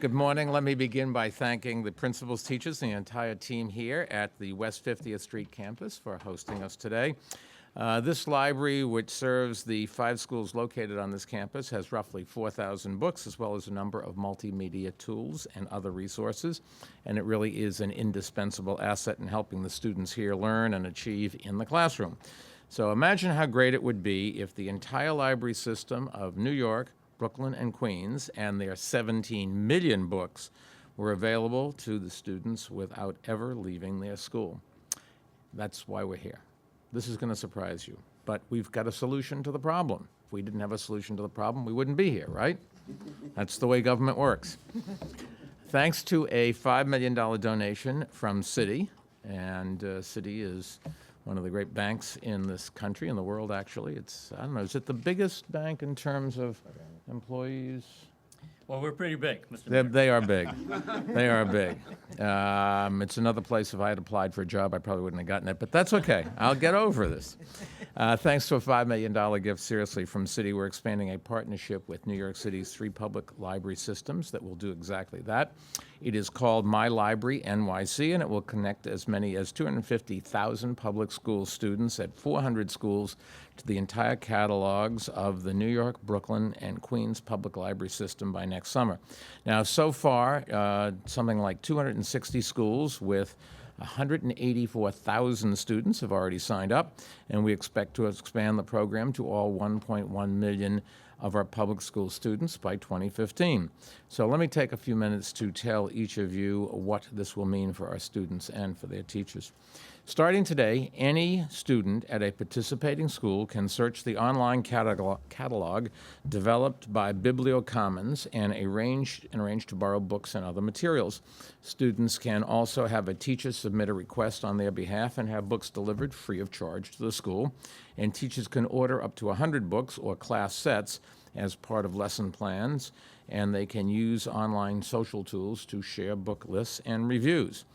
Good morning. Let me begin by thanking the principals, teachers, and the entire team here at the West 50th Street campus for hosting us today. This library, which serves the 5 schools located on this campus, has roughly 4,000 books, as well as a number of multimedia tools and other resources, and it really is an indispensable asset in helping the students here learn and achieve in the classroom. So imagine how great it would be if the entire library system of New York, Brooklyn, and Queens, and their 17 million books were available to the students without ever leaving their school. That's why we're here. This is going to surprise you, but we've got a solution to the problem. If we didn't have a solution to the problem, we wouldn't be here, right? That's the way government works. Thanks to a $5 million donation from Citi, and Citi is one of the great banks in this country, in the world, actually. It's, I don't know, is it the biggest bank in terms of employees? Well, we're pretty big, Mr. Mayor. They are big. They are big. It's another place, if I had applied for a job, I probably wouldn't have gotten it, but that's okay. I'll get over this. Thanks to a $5 million gift, seriously, from Citi, we're expanding a partnership with New York City's 3 public library systems that will do exactly that. It is called MyLibraryNYC, and it will connect as many as 250,000 public school students at 400 schools to the entire catalogs of the New York, Brooklyn, and Queens public library system by next summer. Now, so far, something like 260 schools with 184,000 students have already signed up, and we expect to expand the program to all 1.1 million of our public school students by 2015. So let me take a few minutes to tell each of you what this will mean for our students and for their teachers. Starting today, any student at a participating school can search the online catalog developed by BiblioCommons and arrange to borrow books and other materials. Students can also have a teacher submit a request on their behalf and have books delivered free of charge to the school. And teachers can order up to 100 books or class sets as part of lesson plans, and they can use online social tools to share book lists and reviews.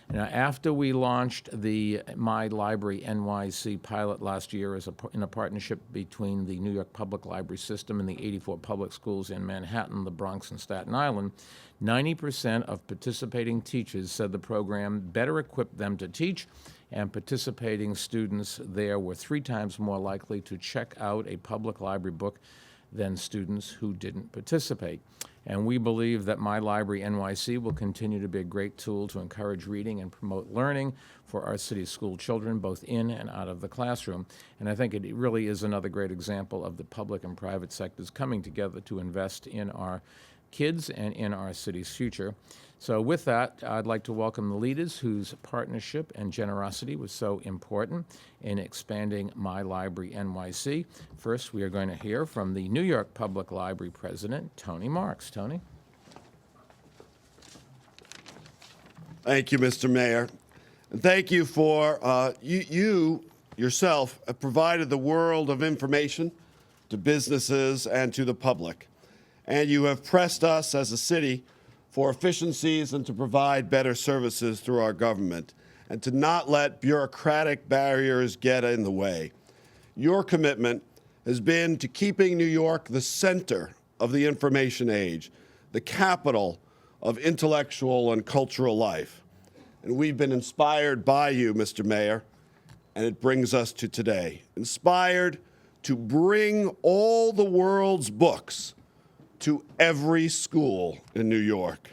Now, after we launched the MyLibraryNYC pilot last year in a partnership between the New York Public Library System and the 84 public schools in Manhattan, the Bronx, and Staten Island, 90% of participating teachers said the program better equipped them to teach, and participating students there were 3 times more likely to check out a public library book than students who didn't participate. And we believe that MyLibraryNYC will continue to be a great tool to encourage reading and promote learning for our city's school children, both in and out of the classroom. And I think it really is another great example of the public and private sectors coming together to invest in our kids and in our city's future. So with that, I'd like to welcome the leaders whose partnership and generosity was so important in expanding MyLibraryNYC. First, we are going to hear from the New York Public Library President, Tony Marx. Tony? Thank you, Mr. Mayor. And thank you for, you yourself have provided the world of information to businesses and to the public. And you have pressed us as a city for efficiencies and to provide better services through our government and to not let bureaucratic barriers get in the way. Your commitment has been to keeping New York the center of the information age, the capital of intellectual and cultural life. And we've been inspired by you, Mr. Mayor, and it brings us to today. Inspired to bring all the world's books to every school in New York.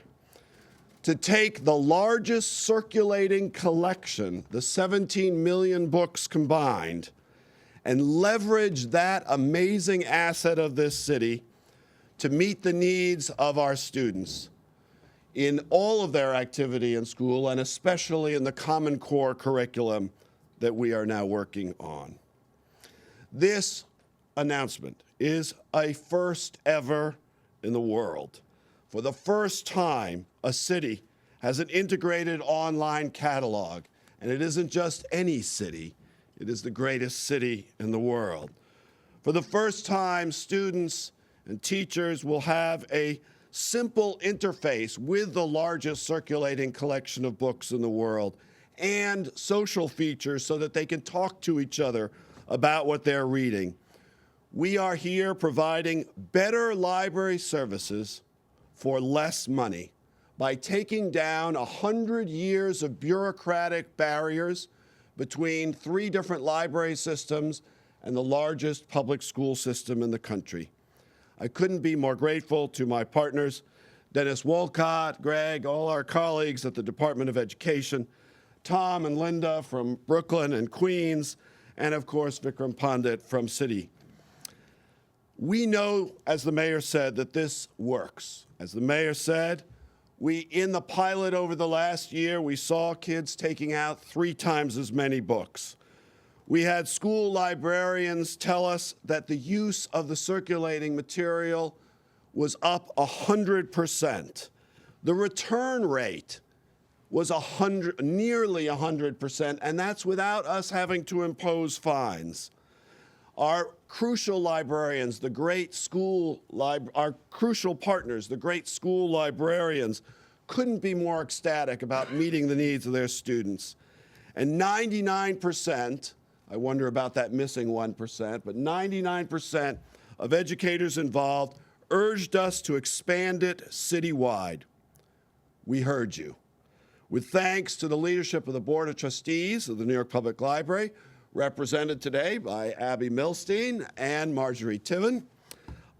To take the largest circulating collection, the 17 million books combined, and leverage that amazing asset of this city to meet the needs of our students in all of their activity in school, and especially in the Common Core curriculum that we are now working on. This announcement is a first ever in the world. For the first time, a city has an integrated online catalog, and it isn't just any city, it is the greatest city in the world. For the first time, students and teachers will have a simple interface with the largest circulating collection of books in the world and social features so that they can talk to each other about what they're reading. We are here providing better library services for less money by taking down 100 years of bureaucratic barriers between 3 different library systems and the largest public school system in the country. I couldn't be more grateful to my partners, Dennis Walcott, Greg, all our colleagues at the Department of Education, Tom and Linda from Brooklyn and Queens, and of course, Vikram Pandit from Citi. We know, as the mayor said, that this works. As the mayor said, in the pilot over the last year, we saw kids taking out 3 times as many books. We had school librarians tell us that the use of the circulating material was up 100%. The return rate was nearly 100%, and that's without us having to impose fines. Our crucial librarians, our crucial partners, the great school librarians, couldn't be more ecstatic about meeting the needs of their students. And 99%, I wonder about that missing 1%, but 99% of educators involved urged us to expand it citywide. We heard you. With thanks to the leadership of the Board of Trustees of the New York Public Library, represented today by Abby Milstein and Marjorie Tiven,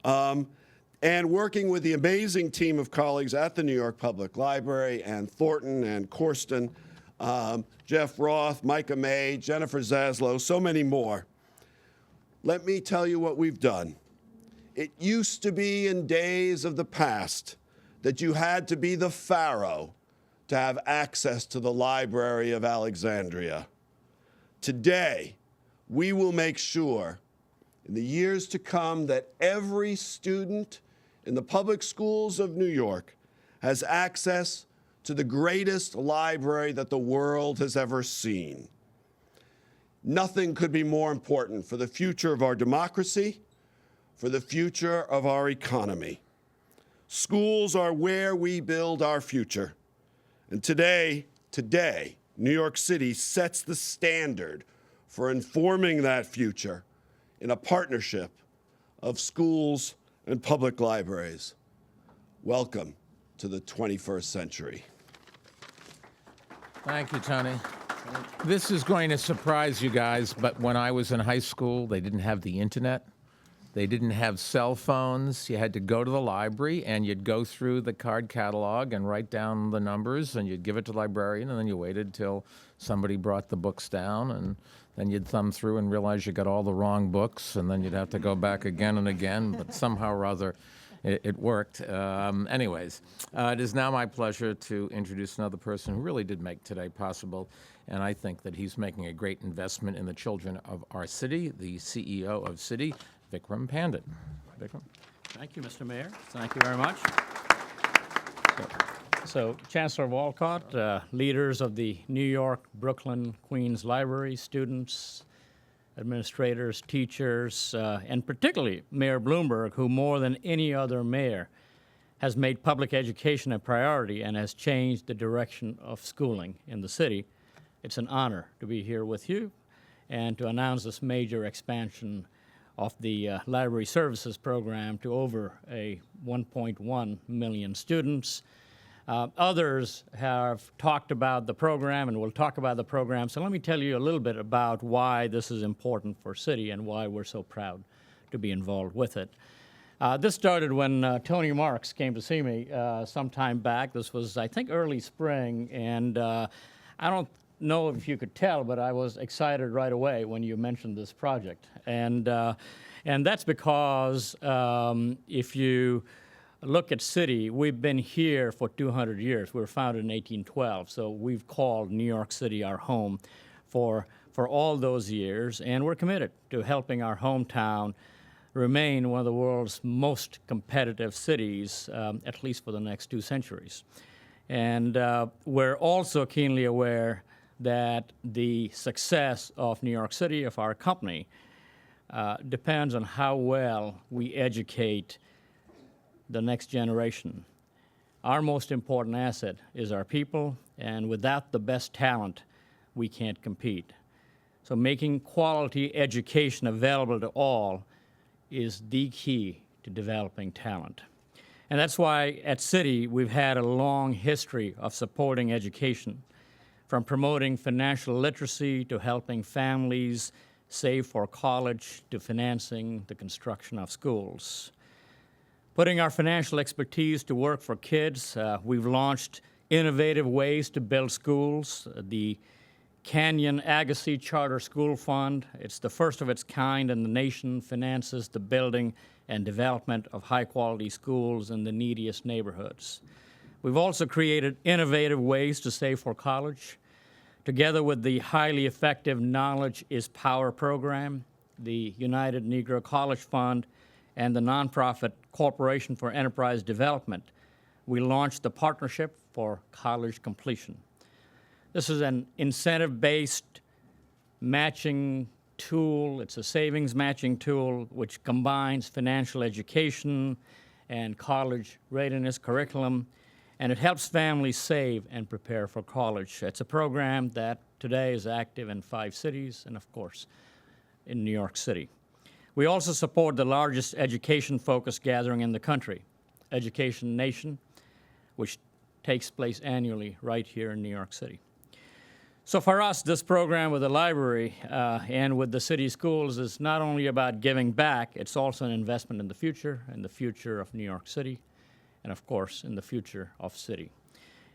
and working with the amazing team of colleagues at the New York Public Library, Ann Thornton and Corsten, Jeff Roth, Micah May, Jennifer Zaslow, so many more. Let me tell you what we've done. It used to be in days of the past that you had to be the pharaoh to have access to the Library of Alexandria. Today, we will make sure in the years to come that every student in the public schools of New York has access to the greatest library that the world has ever seen. Nothing could be more important for the future of our democracy, for the future of our economy. Schools are where we build our future. And today, New York City sets the standard for informing that future in a partnership of schools and public libraries. Welcome to the 21st century. Thank you, Tony. This is going to surprise you guys, but when I was in high school, they didn't have the internet. They didn't have cell phones. You had to go to the library, and you'd go through the card catalog and write down the numbers, and you'd give it to the librarian, and then you waited till somebody brought the books down, and then you'd thumb through and realize you got all the wrong books, and then you'd have to go back again and again, but somehow or other it worked. Anyways, it is now my pleasure to introduce another person who really did make today possible, and I think that he's making a great investment in the children of our city, the CEO of Citi, Vikram Pandit. Vikram. Thank you, Mr. Mayor. Thank you very much. So Chancellor Walcott, leaders of the New York, Brooklyn, Queens Library, students, administrators, teachers, and particularly Mayor Bloomberg, who more than any other mayor has made public education a priority and has changed the direction of schooling in the city. It's an honor to be here with you and to announce this major expansion of the library services program to over 1.1 million students. Others have talked about the program and will talk about the program. So let me tell you a little bit about why this is important for Citi and why we're so proud to be involved with it. This started when Tony Marx came to see me some time back. This was, I think, early spring, and I don't know if you could tell, but I was excited right away when you mentioned this project. And that's because if you look at Citi, we've been here for 200 years. We were founded in 1812, so we've called New York City our home for all those years, and we're committed to helping our hometown remain one of the world's most competitive cities, at least for the next 2 centuries. And we're also keenly aware that the success of New York City, of our company, depends on how well we educate the next generation. Our most important asset is our people, and without the best talent, we can't compete. So making quality education available to all is the key to developing talent. And that's why at Citi we've had a long history of supporting education, from promoting financial literacy to helping families save for college to financing the construction of schools. Putting our financial expertise to work for kids, we've launched innovative ways to build schools. The Canyon Agassiz Charter School Fund, it's the first of its kind in the nation, finances the building and development of high-quality schools in the neediest neighborhoods. We've also created innovative ways to save for college. Together with the highly effective Knowledge is Power program, the United Negro College Fund, and the nonprofit Corporation for Enterprise Development, we launched the Partnership for College Completion. This is an incentive-based matching tool. It's a savings matching tool which combines financial education and college readiness curriculum, and it helps families save and prepare for college. It's a program that today is active in 5 cities and, of course, in New York City. We also support the largest education-focused gathering in the country, Education Nation, which takes place annually right here in New York City. So for us, this program with the library and with the city schools is not only about giving back, it's also an investment in the future of New York City, and of course, in the future of Citi.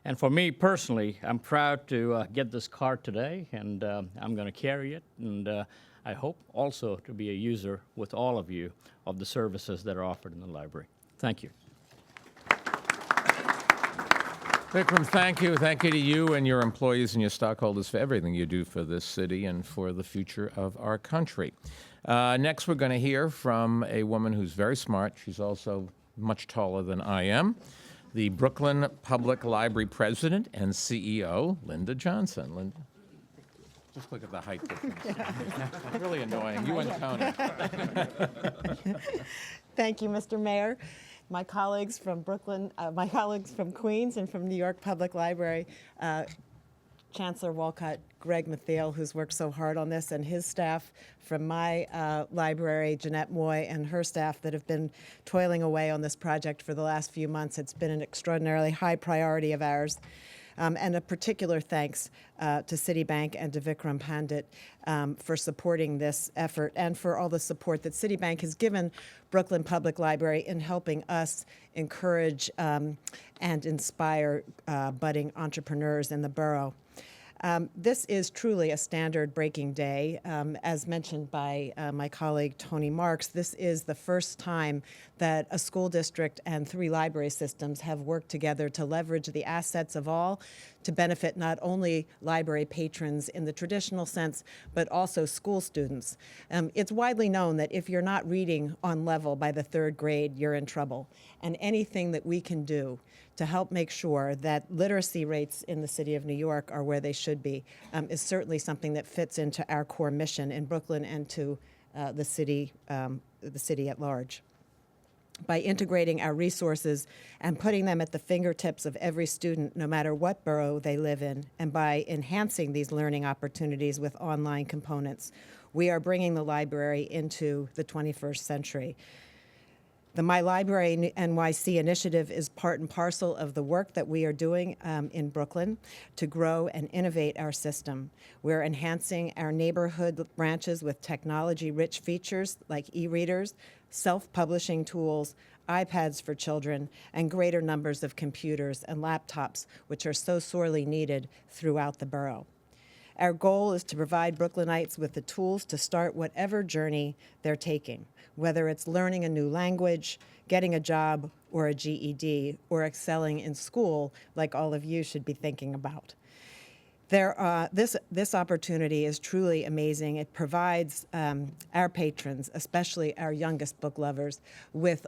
And for me personally, I'm proud to get this card today, and I'm going to carry it, and I hope also to be a user with all of you of the services that are offered in the library. Thank you. Vikram, thank you. Thank you to you and your employees and your stockholders for everything you do for this city and for the future of our country. Next, we're going to hear from a woman who's very smart. She's also much taller than I am. The Brooklyn Public Library President and CEO, Linda Johnson. Linda, just look at the height difference. Really annoying. You and Tony. Thank you, Mr. Mayor. My colleagues from Brooklyn, my colleagues from Queens and from New York Public Library, Chancellor Walcott, Greg Mathiel, who's worked so hard on this, and his staff from my library, Jeanette Moy, and her staff that have been toiling away on this project for the last few months. It's been an extraordinarily high priority of ours. And a particular thanks to Citibank and to Vikram Pandit for supporting this effort and for all the support that Citibank has given Brooklyn Public Library in helping us encourage and inspire budding entrepreneurs in the borough. This is truly a standard-breaking day. As mentioned by my colleague Tony Marx, this is the first time that a school district and 3 library systems have worked together to leverage the assets of all to benefit not only library patrons in the traditional sense, but also school students. It's widely known that if you're not reading on level by the 3rd grade, you're in trouble. And anything that we can do to help make sure that literacy rates in the city of New York are where they should be is certainly something that fits into our core mission in Brooklyn and to the city at large. By integrating our resources and putting them at the fingertips of every student, no matter what borough they live in, and by enhancing these learning opportunities with online components, we are bringing the library into the 21st century. The MyLibraryNYC initiative is part and parcel of the work that we are doing in Brooklyn to grow and innovate our system. We're enhancing our neighborhood branches with technology-rich features like e-readers, self-publishing tools, iPads for children, and greater numbers of computers and laptops, which are so sorely needed throughout the borough. Our goal is to provide Brooklynites with the tools to start whatever journey they're taking, whether it's learning a new language, getting a job or a GED, or excelling in school like all of you should be thinking about. This opportunity is truly amazing. It provides our patrons, especially our youngest book lovers, with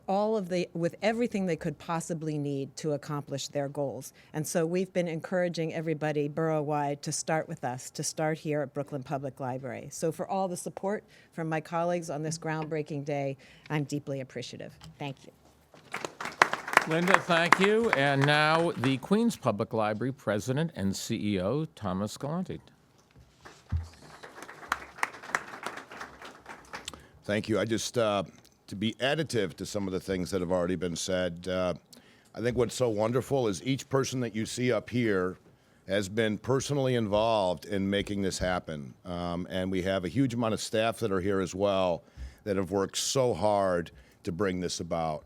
everything they could possibly need to accomplish their goals. And so we've been encouraging everybody borough-wide to start with us, to start here at Brooklyn Public Library. So for all the support from my colleagues on this groundbreaking day, I'm deeply appreciative. Thank you. Linda, thank you. And now the Queens Public Library President and CEO, Thomas Galante. Thank you. I just, to be additive to some of the things that have already been said, I think what's so wonderful is each person that you see up here has been personally involved in making this happen. And we have a huge amount of staff that are here as well that have worked so hard to bring this about.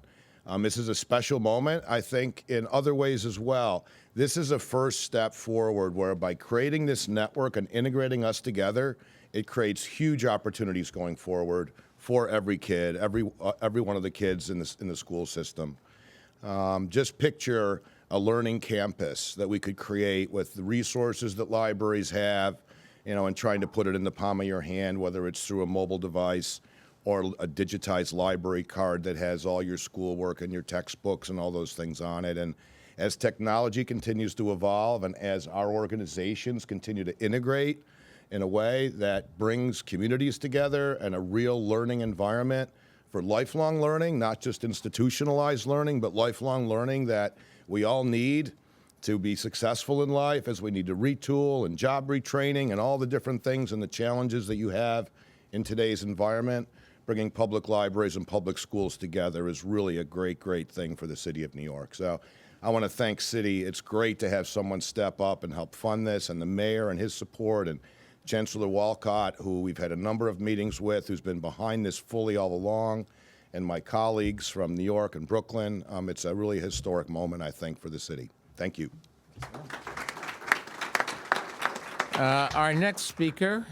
This is a special moment, I think, in other ways as well. This is a first step forward where by creating this network and integrating us together, it creates huge opportunities going forward for every kid, every one of the kids in the school system. Just picture a learning campus that we could create with the resources that libraries have, and trying to put it in the palm of your hand, whether it's through a mobile device or a digitized library card that has all your schoolwork and your textbooks and all those things on it. And as technology continues to evolve and as our organizations continue to integrate in a way that brings communities together and a real learning environment for lifelong learning, not just institutionalized learning, but lifelong learning that we all need to be successful in life, as we need to retool and job retraining and all the different things and the challenges that you have in today's environment. Bringing public libraries and public schools together is really a great, great thing for the city of New York. So I want to thank Citi. It's great to have someone step up and help fund this, and the mayor and his support, and Chancellor Walcott, who we've had a number of meetings with, who's been behind this fully all along, and my colleagues from New York and Brooklyn. It's a really historic moment, I think, for the city. Thank you. Our next speaker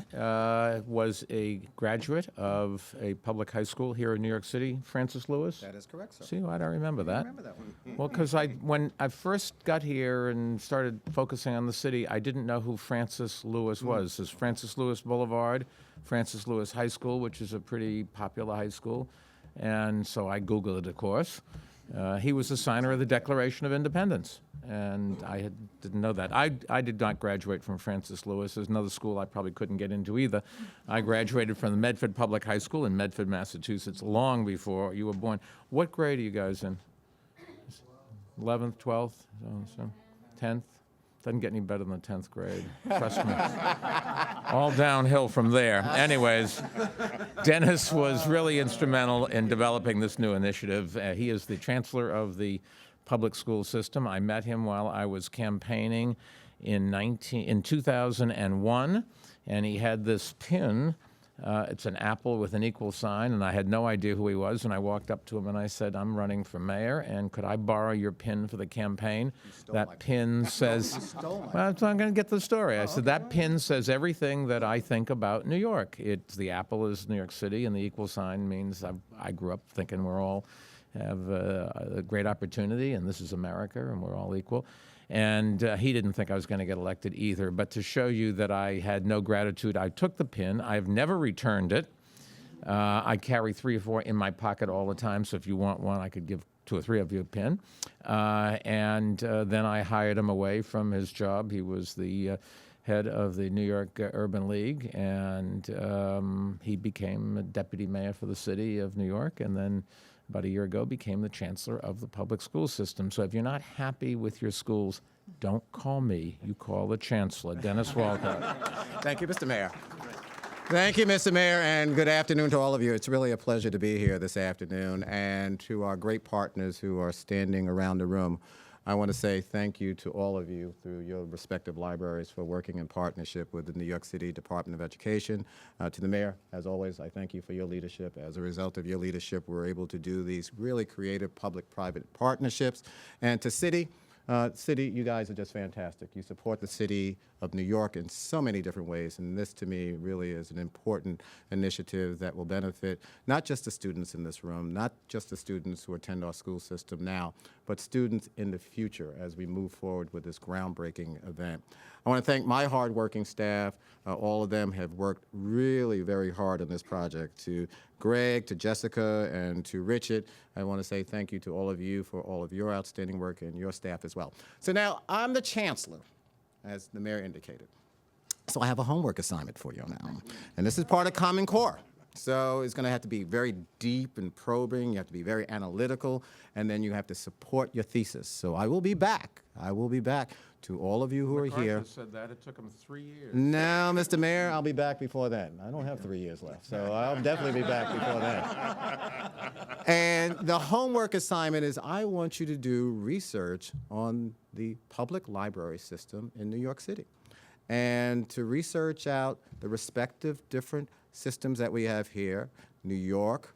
was a graduate of a public high school here in New York City, Francis Lewis. That is correct, sir. See, why do I remember that? I remember that one. Well, because when I first got here and started focusing on the city, I didn't know who Francis Lewis was. There's Francis Lewis Boulevard, Francis Lewis High School, which is a pretty popular high school. And so I Googled it, of course. He was the signer of the Declaration of Independence, and I didn't know that. I did not graduate from Francis Lewis. There's another school I probably couldn't get into either. I graduated from the Medford Public High School in Medford, Massachusetts, long before you were born. What grade are you guys in? 11th, 12th, 10th? Doesn't get any better than the 10th grade, trust me. All downhill from there. Anyways, Dennis was really instrumental in developing this new initiative. He is the chancellor of the public school system. I met him while I was campaigning in 2001, and he had this pin. It's an apple with an equal sign, and I had no idea who he was. And I walked up to him and I said, "I'm running for mayor, and could I borrow your pin for the campaign?" That pin says, well, I'm going to get the story. I said, that pin says everything that I think about New York. The apple is New York City, and the equal sign means I grew up thinking we're all have a great opportunity, and this is America, and we're all equal. And he didn't think I was going to get elected either. But to show you that I had no gratitude, I took the pin. I've never returned it. I carry 3 or 4 in my pocket all the time, so if you want one, I could give 2 or 3 of you a pin. And then I hired him away from his job. He was the head of the New York Urban League, and he became a deputy mayor for the city of New York, and then about a year ago became the chancellor of the public school system. So if you're not happy with your schools, don't call me. You call the chancellor, Dennis Walcott. Thank you, Mr. Mayor. Thank you, Mr. Mayor, and good afternoon to all of you. It's really a pleasure to be here this afternoon, and to our great partners who are standing around the room. I want to say thank you to all of you through your respective libraries for working in partnership with the New York City Department of Education. To the mayor, as always, I thank you for your leadership. As a result of your leadership, we're able to do these really creative public-private partnerships. And to Citi, you guys are just fantastic. You support the city of New York in so many different ways, and this to me really is an important initiative that will benefit not just the students in this room, not just the students who attend our school system now, but students in the future as we move forward with this groundbreaking event. I want to thank my hardworking staff. All of them have worked really very hard on this project. To Greg, to Jessica, and to Richard, I want to say thank you to all of you for all of your outstanding work and your staff as well. So now I'm the chancellor, as the mayor indicated. So I have a homework assignment for you now. And this is part of Common Core. So it's going to have to be very deep and probing. You have to be very analytical, and then you have to support your thesis. So I will be back. I will be back to all of you who are here. MacArthur said that. It took him 3 years. No, Mr. Mayor, I'll be back before then. I don't have 3 years left, so I'll definitely be back before then. And the homework assignment is I want you to do research on the public library system in New York City and to research out the respective different systems that we have here, New York,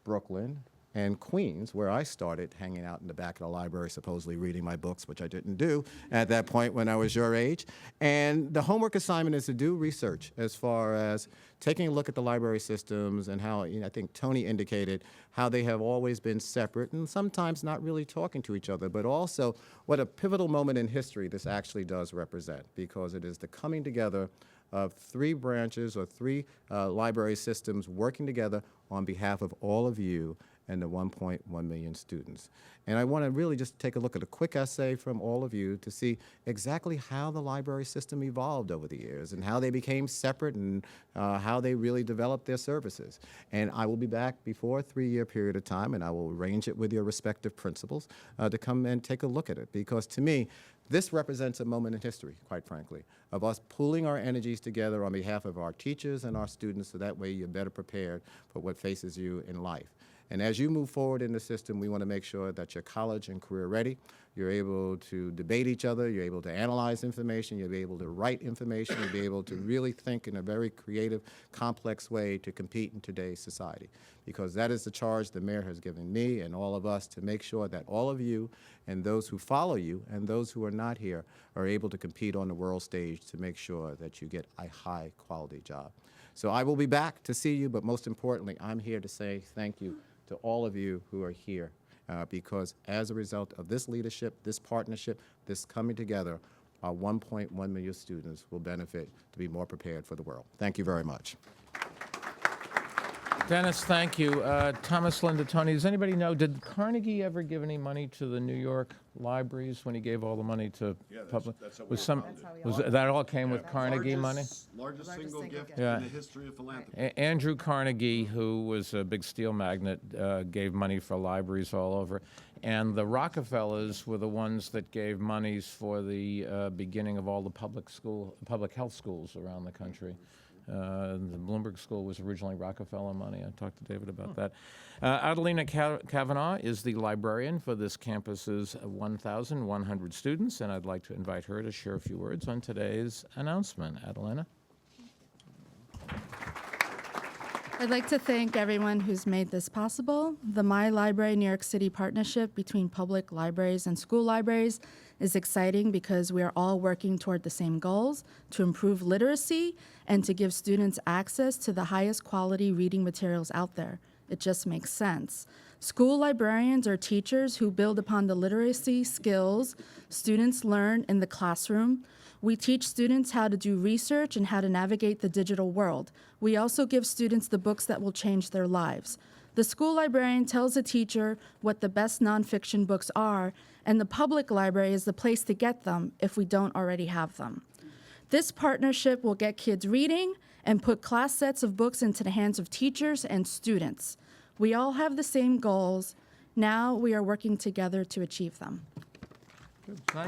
Brooklyn, and Queens, where I started hanging out in the back of the library, supposedly reading my books, which I didn't do at that point when I was your age. And the homework assignment is to do research as far as taking a look at the library systems and how, I think Tony indicated, how they have always been separate and sometimes not really talking to each other, but also what a pivotal moment in history this actually does represent, because it is the coming together of 3 branches or 3 library systems working together on behalf of all of you and the 1.1 million students. And I want to really just take a look at a quick essay from all of you to see exactly how the library system evolved over the years and how they became separate and how they really developed their services. And I will be back before a 3-year period of time, and I will arrange it with your respective principals to come and take a look at it, because to me, this represents a moment in history, quite frankly, of us pooling our energies together on behalf of our teachers and our students, so that way you're better prepared for what faces you in life. And as you move forward in the system, we want to make sure that you're college and career ready. You're able to debate each other. You're able to analyze information. You'll be able to write information. You'll be able to really think in a very creative, complex way to compete in today's society. Because that is the charge the mayor has given me and all of us, to make sure that all of you and those who follow you and those who are not here are able to compete on the world stage to make sure that you get a high quality job. So I will be back to see you, but most importantly, I'm here to say thank you to all of you who are here, because as a result of this leadership, this partnership, this coming together, our 1.1 million students will benefit to be more prepared for the world. Thank you very much. Dennis, thank you. Thomas, Linda, Tony, does anybody know, did Carnegie ever give any money to the New York libraries when he gave all the money to public? that's how we Was some, funded it. was that all came with Carnegie money? Largest single gift Yeah. in the history of philanthropy. Andrew Carnegie, who was a big steel magnate, gave money for libraries all over. And the Rockefellers were the ones that gave monies for the beginning of all the public health schools around the country. The Bloomberg School was originally Rockefeller money. I talked to David about that. Adelena Kavanagh is the librarian for this campus's 1,100 students, and I'd like to invite her to share a few words on today's announcement. Adelena? I'd like to thank everyone who's made this possible. The My Library New York City partnership between public libraries and school libraries is exciting because we are all working toward the same goals: to improve literacy and to give students access to the highest quality reading materials out there. It just makes sense. School librarians are teachers who build upon the literacy skills students learn in the classroom. We teach students how to do research and how to navigate the digital world. We also give students the books that will change their lives. The school librarian tells a teacher what the best nonfiction books are, and the public library is the place to get them if we don't already have them. This partnership will get kids reading and put class sets of books into the hands of teachers and students. We all have the same goals. Now we are working together to achieve them.